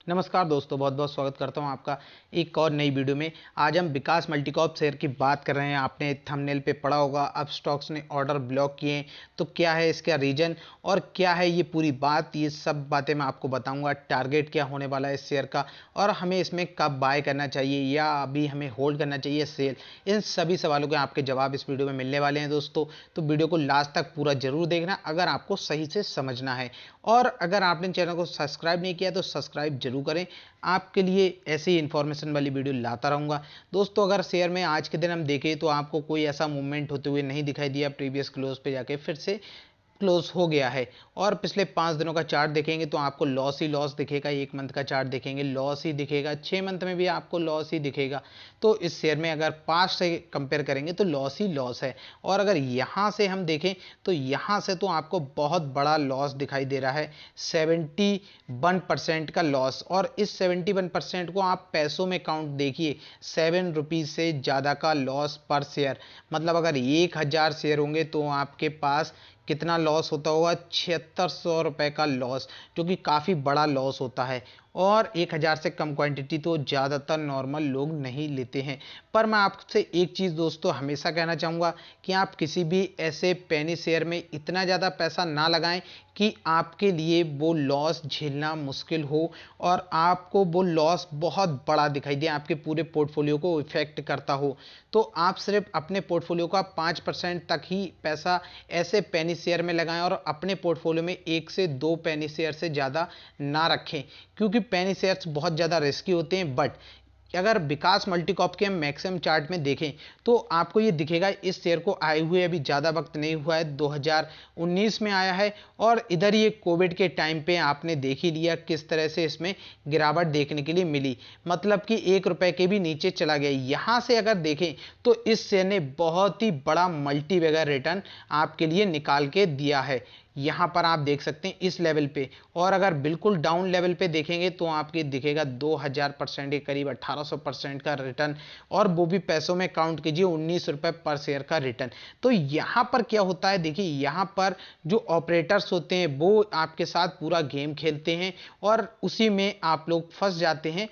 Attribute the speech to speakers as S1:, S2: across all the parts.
S1: नमस्कार दोस्तों, बहुत बहुत स्वागत करता हूं आपका एक और नई वीडियो में। आज हम विकास मल्टीकॉप शेयर की बात कर रहे हैं। आपने थंबनेल पे पढ़ा होगा, अब स्टॉक्स ने ऑर्डर ब्लॉक किए, तो क्या है इसका रीजन और क्या है ये पूरी बात, ये सब बातें मैं आपको बताऊंगा। टारगेट क्या होने वाला है इस शेयर का और हमें इसमें कब बाय करना चाहिए या अभी हमें होल्ड करना चाहिए सेल, इन सभी सवालों के आपके जवाब इस वीडियो में मिलने वाले हैं दोस्तों। तो वीडियो को लास्ट तक पूरा जरूर देखना अगर आपको सही से समझना है। और अगर आपने चैनल को सब्सक्राइब नहीं किया तो सब्सक्राइब जरूर करें, आपके लिए ऐसी इन्फॉर्मेशन वाली वीडियो लाता रहूँगा दोस्तों। अगर शेयर में आज के दिन हम देखें तो आपको कोई ऐसा मूवमेंट होते हुए नहीं दिखाई दिया। प्रीवियस क्लोज पे जाके फिर से क्लोज हो गया है और पिछले 5 दिनों का चार्ट देखेंगे तो आपको लॉस ही लॉस दिखेगा। 1 मंथ का चार्ट देखेंगे लॉस ही दिखेगा, 6 मंथ में भी आपको लॉस ही दिखेगा। तो इस शेयर में अगर 5 से कंपेयर करेंगे तो लॉस ही लॉस है। और अगर यहाँ से हम देखें तो यहाँ से तो आपको बहुत बड़ा लॉस दिखाई दे रहा है, 71% का लॉस। और इस 71% को आप पैसों में काउंट देखिए, 7 रुपीज़ से ज़्यादा का लॉस पर शेयर। मतलब अगर 1000 शेयर होंगे तो आपके पास कितना लॉस होता होगा, 7600 रुपये का लॉस, जो कि काफ़ी बड़ा लॉस होता है। और 1000 से कम क्वांटिटी तो ज़्यादातर नॉर्मल लोग नहीं लेते हैं। पर मैं आपसे एक चीज़ दोस्तों हमेशा कहना चाहूँगा कि आप किसी भी ऐसे पेनी शेयर में इतना ज़्यादा पैसा ना लगाएं कि आपके लिए वो लॉस झेलना मुश्किल हो और आपको वो लॉस बहुत बड़ा दिखाई दे, आपके पूरे पोर्टफोलियो को इफेक्ट करता हो। तो आप सिर्फ अपने पोर्टफोलियो का 5% तक ही पैसा ऐसे पेनी शेयर में लगाएं और अपने पोर्टफोलियो में 1 से 2 पेनी शेयर से ज़्यादा ना रखें, क्योंकि पेनी शेयर्स बहुत ज़्यादा रिस्की होते हैं। बट अगर विकास मल्टीकॉप के हम मैक्सिमम चार्ट में देखें तो आपको ये दिखेगा, इस शेयर को आए हुए अभी ज़्यादा वक्त नहीं हुआ है, 2019 में आया है। और इधर ये कोविड के टाइम पे आपने देख ही लिया किस तरह से इसमें गिरावट देखने के लिए मिली, मतलब कि 1 रुपए के भी नीचे चला गया। यहाँ से अगर देखें तो इस शेयर ने बहुत ही बड़ा मल्टी बैगर रिटर्न आपके लिए निकाल के दिया है। यहाँ पर आप देख सकते हैं इस लेवल पे। और अगर बिल्कुल डाउन लेवल पे देखेंगे तो आपके दिखेगा 2000% के करीब 1800% का रिटर्न, और वो भी पैसों में काउंट कीजिए 19 रुपए पर शेयर का रिटर्न। तो यहाँ पर क्या होता है, देखिए यहाँ पर जो ऑपरेटर्स होते हैं वो आपके साथ पूरा गेम खेलते हैं और उसी में आप लोग फंस जाते हैं।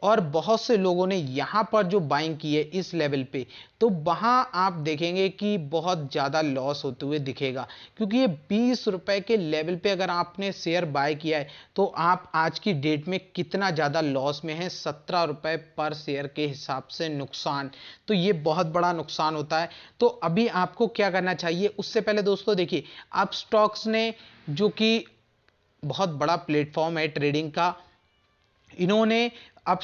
S1: और बहुत से लोगों ने यहाँ पर जो बाइंग की है इस लेवल पे, तो वहाँ आप देखेंगे कि बहुत ज़्यादा लॉस होते हुए दिखेगा, क्योंकि ये 20 रुपए के लेवल पे अगर आपने शेयर बाय किया है तो आप आज की डेट में कितना ज़्यादा लॉस में है, 17 रुपए पर शेयर के हिसाब से नुकसान। तो ये बहुत बड़ा नुकसान होता है। तो अभी आपको क्या करना चाहिए, उससे पहले दोस्तों देखिए, अब स्टॉक्स ने, जो कि बहुत बड़ा प्लेटफॉर्म है ट्रेडिंग का, इन्होंने अब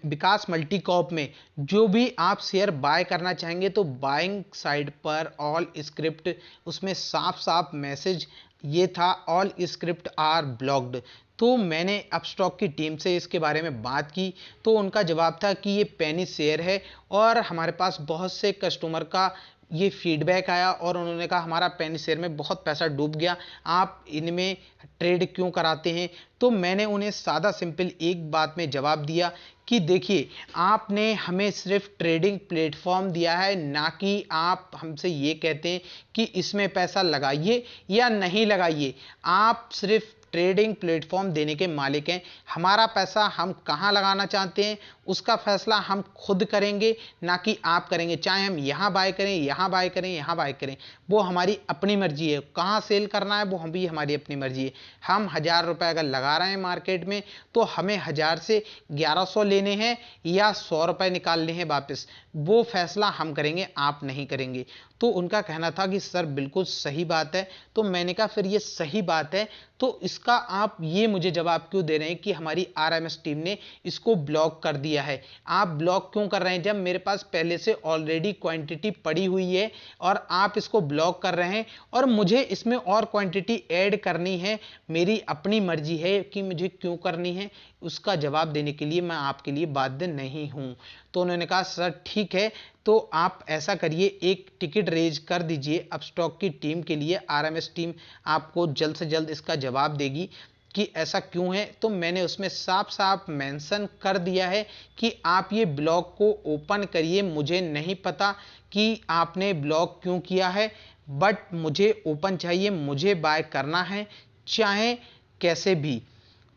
S1: विकास मल्टीकॉप में जो भी आप शेयर बाय करना चाहेंगे तो बाइंग साइड पर ऑल स्क्रिप्ट, उसमें साफ साफ मैसेज ये था, ऑल स्क्रिप्ट आर ब्लॉक्ड। तो मैंने अपस्टॉक की टीम से इसके बारे में बात की तो उनका जवाब था कि ये पेनी शेयर है और हमारे पास बहुत से कस्टमर का ये फीडबैक आया और उन्होंने कहा हमारा पेनी शेयर में बहुत पैसा डूब गया, आप इनमें ट्रेड क्यों कराते हैं। तो मैंने उन्हें सादा सिंपल एक बात में जवाब दिया कि देखिए, आपने हमें सिर्फ ट्रेडिंग प्लेटफॉर्म दिया है, ना कि आप हमसे ये कहते हैं कि इसमें पैसा लगाइए या नहीं लगाइए। आप सिर्फ ट्रेडिंग प्लेटफॉर्म देने के मालिक हैं। हमारा पैसा हम कहाँ लगाना चाहते हैं उसका फैसला हम खुद करेंगे, ना कि आप करेंगे। चाहे हम यहाँ बाय करें, यहाँ बाय करें, यहाँ बाय करें, वो हमारी अपनी मर्जी है। कहाँ सेल करना है वो हम भी हमारी अपनी मर्जी है। हम 1000 रुपये अगर लगा रहे हैं मार्केट में तो हमें 1000 से 1100 लेने हैं या 100 रुपये निकालने हैं वापस, वो फैसला हम करेंगे, आप नहीं करेंगे। तो उनका कहना था कि सर बिल्कुल सही बात है। तो मैंने कहा फिर ये सही बात है तो इसका आप ये मुझे जवाब क्यों दे रहे हैं कि हमारी आरएमएस टीम ने इसको ब्लॉक कर दिया है। आप ब्लॉक क्यों कर रहे हैं जब मेरे पास पहले से ऑलरेडी क्वांटिटी पड़ी हुई है और आप इसको ब्लॉक कर रहे हैं और मुझे इसमें और क्वांटिटी ऐड करनी है, मेरी अपनी मर्जी है कि मुझे क्यों करनी है। उसका जवाब देने के लिए मैं आपके लिए बाध्य नहीं हूं। तो उन्होंने कहा सर ठीक है, तो आप ऐसा करिए, एक टिकट रेज कर दीजिए अपस्टॉक की टीम के लिए, आरएमएस टीम आपको जल्द से जल्द इसका जवाब देगी कि ऐसा क्यों है। तो मैंने उसमें साफ साफ मेंशन कर दिया है कि आप ये ब्लॉग को ओपन करिए, मुझे नहीं पता कि आपने ब्लॉग क्यों किया है, बट मुझे ओपन चाहिए, मुझे बाय करना है चाहे कैसे भी।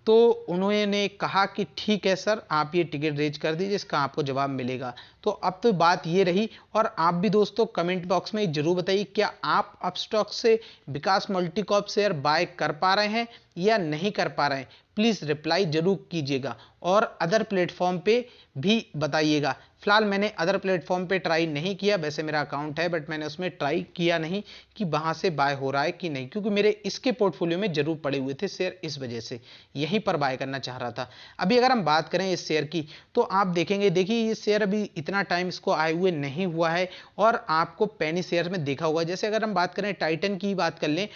S1: तो उन्होंने कहा कि ठीक है सर, आप ये टिकट रेज कर दीजिए, इसका आपको जवाब मिलेगा। तो अब तो बात ये रही, और आप भी दोस्तों कमेंट बॉक्स में जरूर बताइए, क्या आप अपस्टॉक से विकास मल्टीकॉप शेयर बाय कर पा रहे हैं या नहीं कर पा रहे हैं। प्लीज रिप्लाई जरूर कीजिएगा और अदर प्लेटफॉर्म पे भी बताइएगा। फिलहाल मैंने अदर प्लेटफॉर्म पे ट्राई नहीं किया, वैसे मेरा अकाउंट है बट मैंने उसमें ट्राई किया नहीं कि वहां से बाय हो रहा है कि नहीं, क्योंकि मेरे इसके पोर्टफोलियो में जरूर पड़े हुए थे शेयर, इस वजह से यहीं पर बाय करना चाह रहा था। अभी अगर हम बात करें इस शेयर की, तो आप देखेंगे, देखिए ये शेयर अभी इतना टाइम इसको आए हुए नहीं हुआ है, और आपको पेनी शेयर में देखा हुआ। जैसे अगर हम बात करें टाइटन की बात कर लें,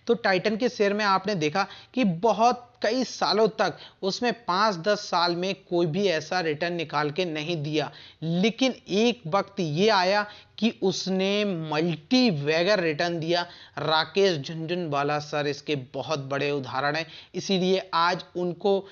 S1: तो टाइटन के शेयर में आपने देखा कि बहुत कई सालों तक उसमें 5-10 साल में कोई भी ऐसा रिटर्न निकाल के नहीं दिया, लेकिन एक वक्त ये आया कि उसने मल्टी वैगर रिटर्न दिया। राकेश झुनझुनवाला सर इसके बहुत बड़े उदाहरण हैं, इसीलिए आज उनको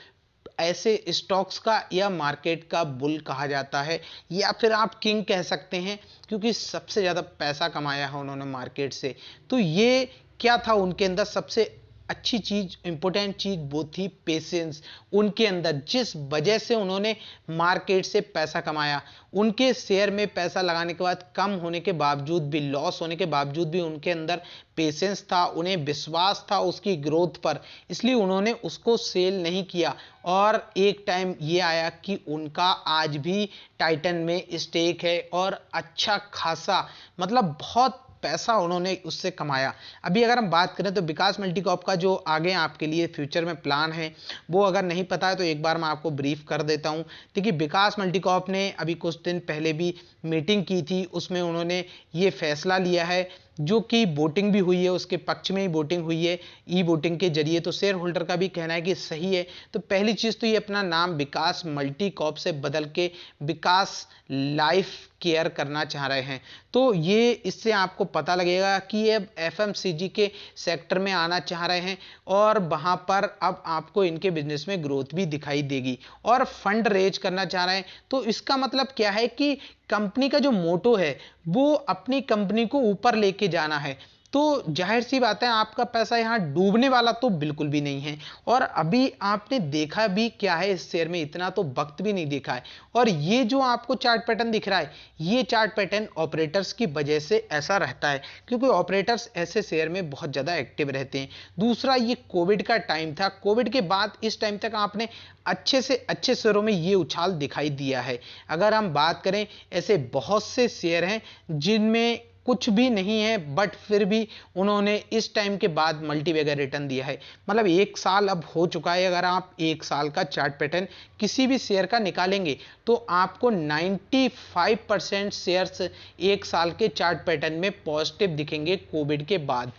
S1: ऐसे स्टॉक्स का या मार्केट का बुल कहा जाता है, या फिर आप किंग कह सकते हैं, क्योंकि सबसे ज़्यादा पैसा कमाया है उन्होंने मार्केट से। तो ये क्या था उनके अंदर सबसे अच्छी चीज, इंपॉर्टेंट चीज वो थी पेशेंस उनके अंदर, जिस वजह से उन्होंने मार्केट से पैसा कमाया। उनके शेयर में पैसा लगाने के बाद कम होने के बावजूद भी, लॉस होने के बावजूद भी उनके अंदर पेशेंस था, उन्हें विश्वास था उसकी ग्रोथ पर, इसलिए उन्होंने उसको सेल नहीं किया। और एक टाइम ये आया कि उनका आज भी टाइटन में स्टेक है, और अच्छा खासा, मतलब बहुत पैसा उन्होंने उससे कमाया। अभी अगर हम बात करें तो विकास मल्टीकॉप का जो आगे आपके लिए फ्यूचर में प्लान है, वो अगर नहीं पता है तो एक बार मैं आपको ब्रीफ कर देता हूं। देखिए विकास मल्टीकॉप ने अभी कुछ दिन पहले भी मीटिंग की थी, उसमें उन्होंने ये फैसला लिया है, जो कि वोटिंग भी हुई है, उसके पक्ष में ही वोटिंग हुई है ई वोटिंग के जरिए, तो शेयर होल्डर का भी कहना है कि सही है। तो पहली चीज तो ये अपना नाम विकास मल्टीकॉप से बदल के विकास लाइफ केयर करना चाह रहे हैं। तो ये इससे आपको पता लगेगा कि ये अब एफएमसीजी के सेक्टर में आना चाह रहे हैं, और वहां पर अब आपको इनके बिजनेस में ग्रोथ भी दिखाई देगी, और फंड रेज करना चाह रहे हैं। तो इसका मतलब क्या है कि कंपनी का जो मोटो है वो अपनी कंपनी को ऊपर लेके जाना है। तो जाहिर सी बात है आपका पैसा यहां डूबने वाला तो बिल्कुल भी नहीं है। और अभी आपने देखा भी क्या है इस शेयर में, इतना तो वक्त भी नहीं देखा है। और ये जो आपको चार्ट पैटर्न दिख रहा है, ये चार्ट पैटर्न ऑपरेटर्स की वजह से ऐसा रहता है, क्योंकि ऑपरेटर्स ऐसे शेयर में बहुत ज्यादा एक्टिव रहते हैं। दूसरा, ये कोविड का टाइम था, कोविड के बाद इस टाइम तक आपने अच्छे से अच्छे शेयरों में ये उछाल दिखाई दिया है। अगर हम बात करें, ऐसे बहुत से शेयर हैं जिनमें कुछ भी नहीं है, बट फिर भी उन्होंने इस टाइम के बाद मल्टीबैगर रिटर्न दिया है। मतलब एक साल अब हो चुका है, अगर आप एक साल का चार्ट पैटर्न किसी भी शेयर का निकालेंगे तो आपको 95% शेयर्स एक साल के चार्ट पैटर्न में पॉजिटिव दिखेंगे कोविड के बाद।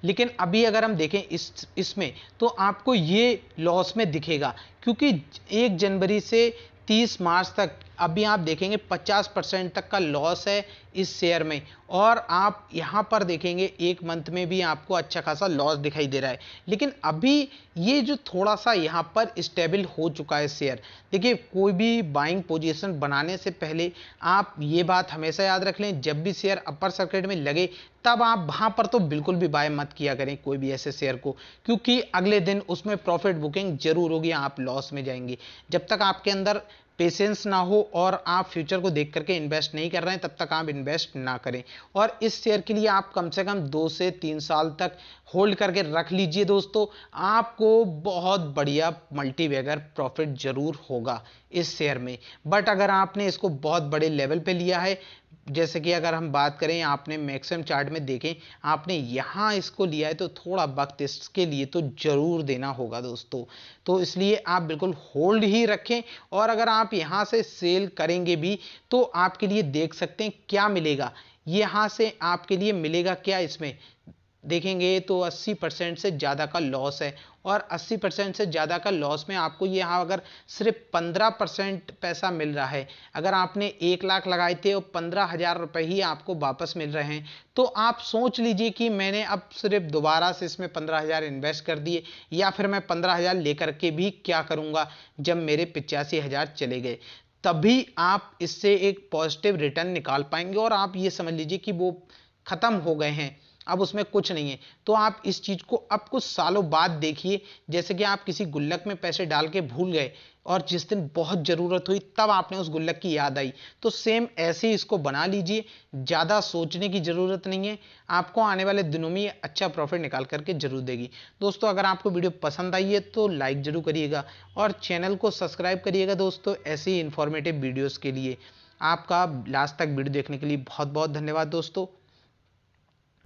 S1: लेकिन अभी अगर हम देखें इसमें, तो आपको ये लॉस में दिखेगा, क्योंकि 1 जनवरी से 30 मार्च तक अभी आप देखेंगे 50% तक का लॉस है इस शेयर में, और आप यहां पर देखेंगे एक मंथ में भी आपको अच्छा खासा लॉस दिखाई दे रहा है। लेकिन अभी ये जो थोड़ा सा यहां पर स्टेबल हो चुका है शेयर। देखिए कोई भी बाइंग पोजीशन बनाने से पहले आप ये बात हमेशा याद रख लें, जब भी शेयर अपर सर्किट में लगे तब आप वहां पर तो बिल्कुल भी बाय मत किया करें कोई भी ऐसे शेयर को, क्योंकि अगले दिन उसमें प्रॉफिट बुकिंग जरूर होगी, आप लॉस में जाएंगे। जब तक आपके अंदर पेशेंस ना हो और आप फ्यूचर को देख करके इन्वेस्ट नहीं कर रहे हैं, तब तक आप इन्वेस्ट ना करें। और इस शेयर के लिए आप कम से कम 2 से 3 साल तक होल्ड करके रख लीजिए दोस्तों, आपको बहुत बढ़िया मल्टीबैगर प्रॉफिट जरूर होगा इस शेयर में। बट अगर आपने इसको बहुत बड़े लेवल पे लिया है, जैसे कि अगर हम बात करें, आपने मैक्सिमम चार्ट में देखें, आपने यहां इसको लिया है, तो थोड़ा वक्त इसके लिए तो जरूर देना होगा दोस्तों। तो इसलिए आप बिल्कुल होल्ड ही रखें, और अगर आप यहां से सेल करेंगे भी तो आपके लिए देख सकते हैं क्या मिलेगा। यहां से आपके लिए मिलेगा क्या, इसमें देखेंगे तो 80% से ज़्यादा का लॉस है, और 80% से ज़्यादा का लॉस में आपको यहाँ अगर सिर्फ 15% पैसा मिल रहा है, अगर आपने 1 लाख लगाए थे और 15,000 रुपये ही आपको वापस मिल रहे हैं, तो आप सोच लीजिए कि मैंने अब सिर्फ दोबारा से इसमें 15,000 इन्वेस्ट कर दिए, या फिर मैं 15,000 लेकर के भी क्या करूँगा जब मेरे 85,000 चले गए। तभी आप इससे एक पॉजिटिव रिटर्न निकाल पाएंगे, और आप ये समझ लीजिए कि वो खत्म हो गए हैं, अब उसमें कुछ नहीं है। तो आप इस चीज को अब कुछ सालों बाद देखिए, जैसे कि आप किसी गुल्लक में पैसे डाल के भूल गए और जिस दिन बहुत जरूरत हुई तब आपने उस गुल्लक की याद आई, तो सेम ऐसे ही इसको बना लीजिए। ज्यादा सोचने की जरूरत नहीं है, आपको आने वाले दिनों में ये अच्छा प्रॉफिट निकाल करके जरूर देगी। दोस्तों अगर आपको वीडियो पसंद आई है तो लाइक जरूर करिएगा और चैनल को सब्सक्राइब करिएगा दोस्तों, ऐसे ही इंफॉर्मेटिव वीडियोस के लिए। आपका लास्ट तक वीडियो देखने के लिए बहुत बहुत धन्यवाद दोस्तों।